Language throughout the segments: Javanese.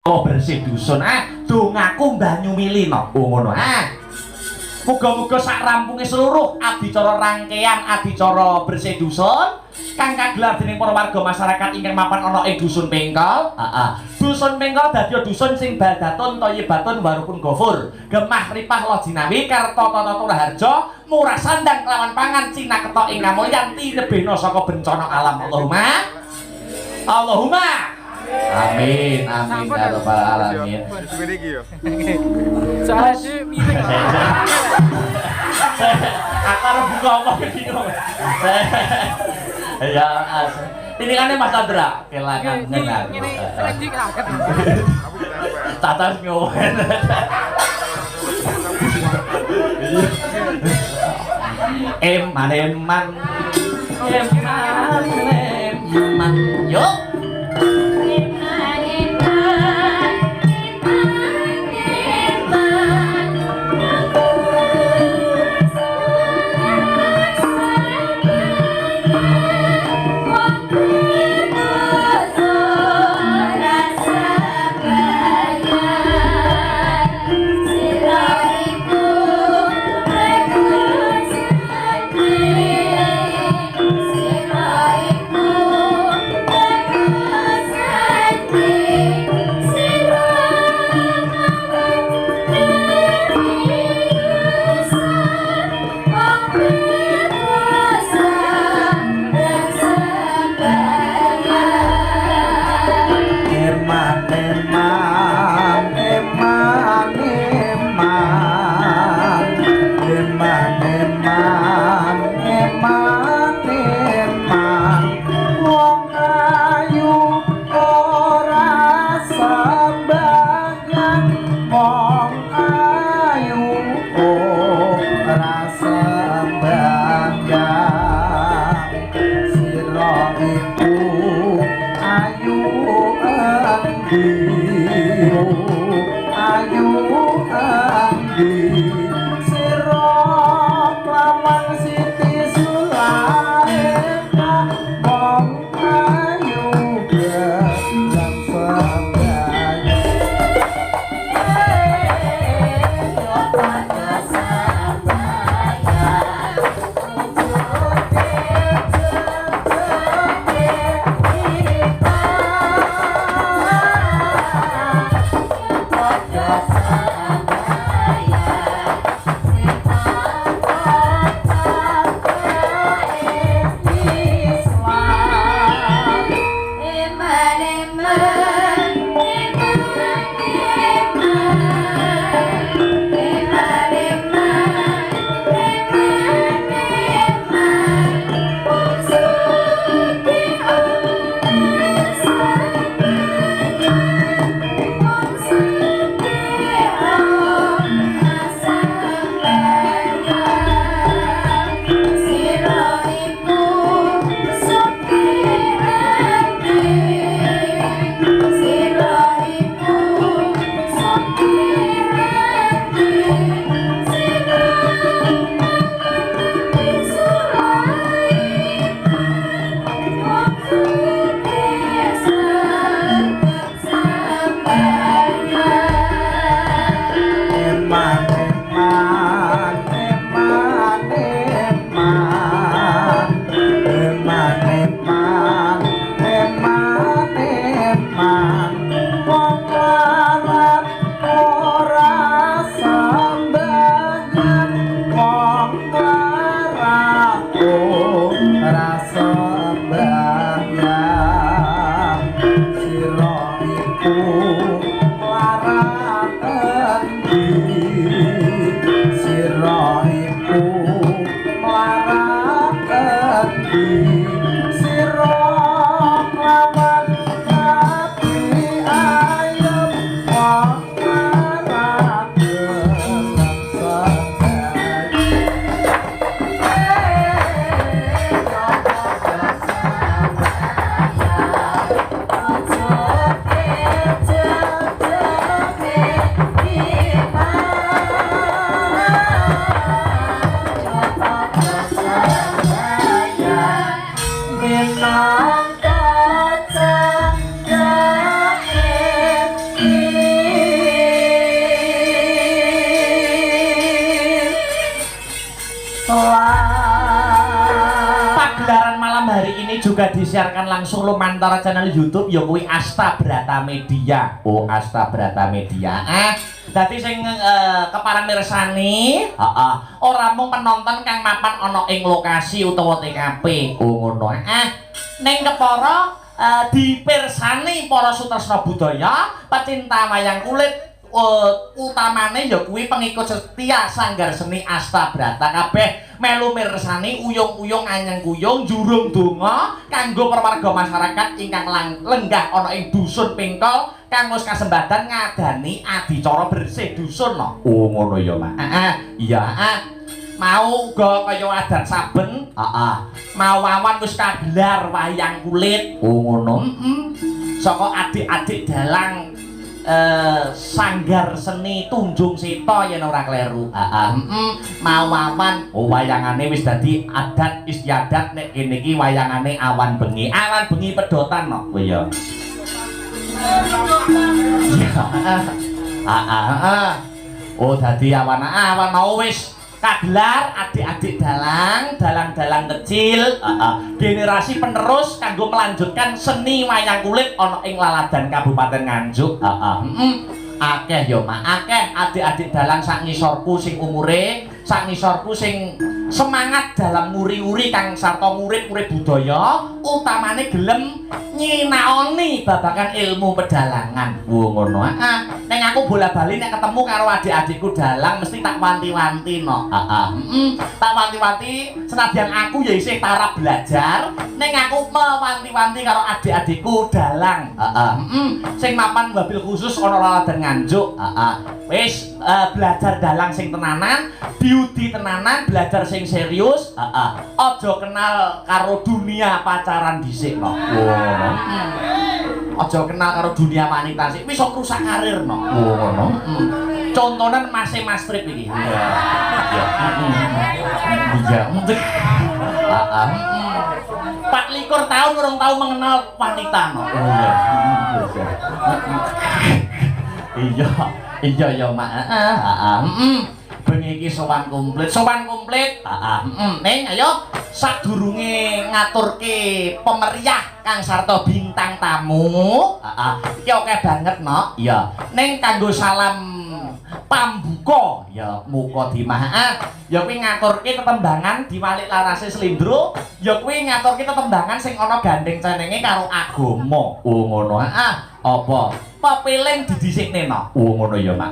bersih dusun dongaku Mbah Nyumilino ngono muga-muga sak rampunge seluruh adicara rangkaian adicara bersih dusun kang kagelar dening para warga masyarakat ingkang mapan ana ing dusun Pengkol. Dusun Pengkol dadi dusun sing baldatun thayyibatun warupun ghafur. Gemah ripah lojinawi karta tata turaharja murah sandang kelawan pangan cinaketa ing kamulyan tinebena saka bencana alam. Allahumma amin amin ya rabbal alamin. Soalnya miring. Akar buka apa bingung. Ya, ini kan Mas Chandra, kelangan dengar. Ini seleksi kaget. Tatas nyowen. Eman, yuk. Minangka candake hari ini juga disiarkan langsung lumantar channel YouTube ya kuwi Asta Brata Media. Oh, Asta Brata Media. Dadi sing kepareng mirsani, heeh, ora mung penonton kang mapan ana ing lokasi utawa TKP. Oh, ngono. Ning kepara dipirsani para sutresna budaya, pecinta wayang kulit utamane ya kuwi pengikut setia Sanggar Seni Asta Brata kabeh melu mirsani uyung-uyung anyang kuyung jurung donga kanggo perwarga masyarakat ingkang lenggah ana ing dusun Pingkol kang wis kasembadan ngadani adicara bersih dusun no. Oh ngono ya, Mak. Iya, mau uga kaya adat saben, mau awan wis kagelar wayang kulit. Oh ngono. Saka adik-adik dalang Sanggar Seni Tunjung Seta yen ora kleru. Mau awan wayangane wis dadi adat istiadat nek kene iki wayangane awan bengi. Awan bengi pedotan no. Oh iya. Oh dadi awan wis kagelar adik-adik dalang kecil, generasi penerus kanggo melanjutkan seni wayang kulit ana ing laladan Kabupaten Nganjuk. Akeh ya, Mak, akeh adik-adik dalang sak ngisorku sing umure, sak ngisorku sing semangat dalam nguri-uri kang sarta murid-murid budaya, utamane gelem nyinaoni babagan ilmu pedalangan. Ngono. Nek aku bola-bali nek ketemu karo adik-adikku dalang mesti tak wanti-wanti no. Tak wanti-wanti senadyan aku ya isih tarap belajar, nek aku mewanti-wanti karo adik-adikku dalang. Sing mapan wabil khusus ana laladan Nganjuk. Wis belajar dalang sing tenanan, diudi tenanan, belajar sing serius. Aja kenal karo dunia pacaran dhisik no. Aja kenal karo dunia wanita sik wis sok rusak karir no. Ngono. Contonan Mas Trip iki. Iya. Iya. 24 tahun urung tau mengenal wanita no. Iya. Iya ya, Mak. Bengi iki sowan komplit. Ning ayo sadurunge ngaturke pemeriah kang sarta bintang tamu. Iki oke banget, no. Iya. Ning kanggo salam pambuka ya muka dimah. Ya kuwi ngaturke tetembangan diwalik larase slendro, ya kuwi ngaturke tetembangan sing ana gandeng cenenge karo agama. Oh ngono. Apa? Pepiling didhisikne no. Oh ngono ya, Mak.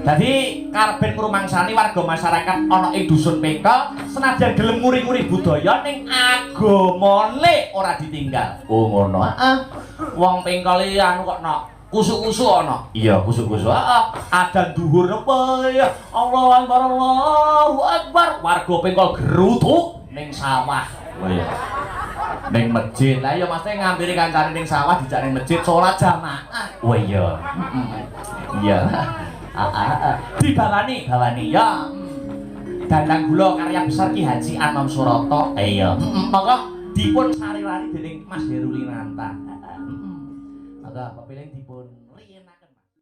Jadi karepen ngrumangsani warga masyarakat ana ing dusun Pingkol senadyan gelem nguri-nguri budaya ning agamane ora ditinggal. Oh ngono. Wong Pingkol iki anu kok no kusuk-kusuk ana. Iya, kusuk-kusuk. Adan dhuwur apa ya? Allahu Akbar, Allahu Akbar. Warga Pingkol gerutuk ning sawah. Oh iya. Ning masjid. Lah ya mesti ngampiri kancane ning sawah dijak ning masjid salat jamaah. Oh iya. Iya. Dibawani ya. Dandang gula karya besar Ki Haji Anom Surata. Iya. Monggo dipun sari-wari dening Mas Herulinanta. Monggo pepiling dipun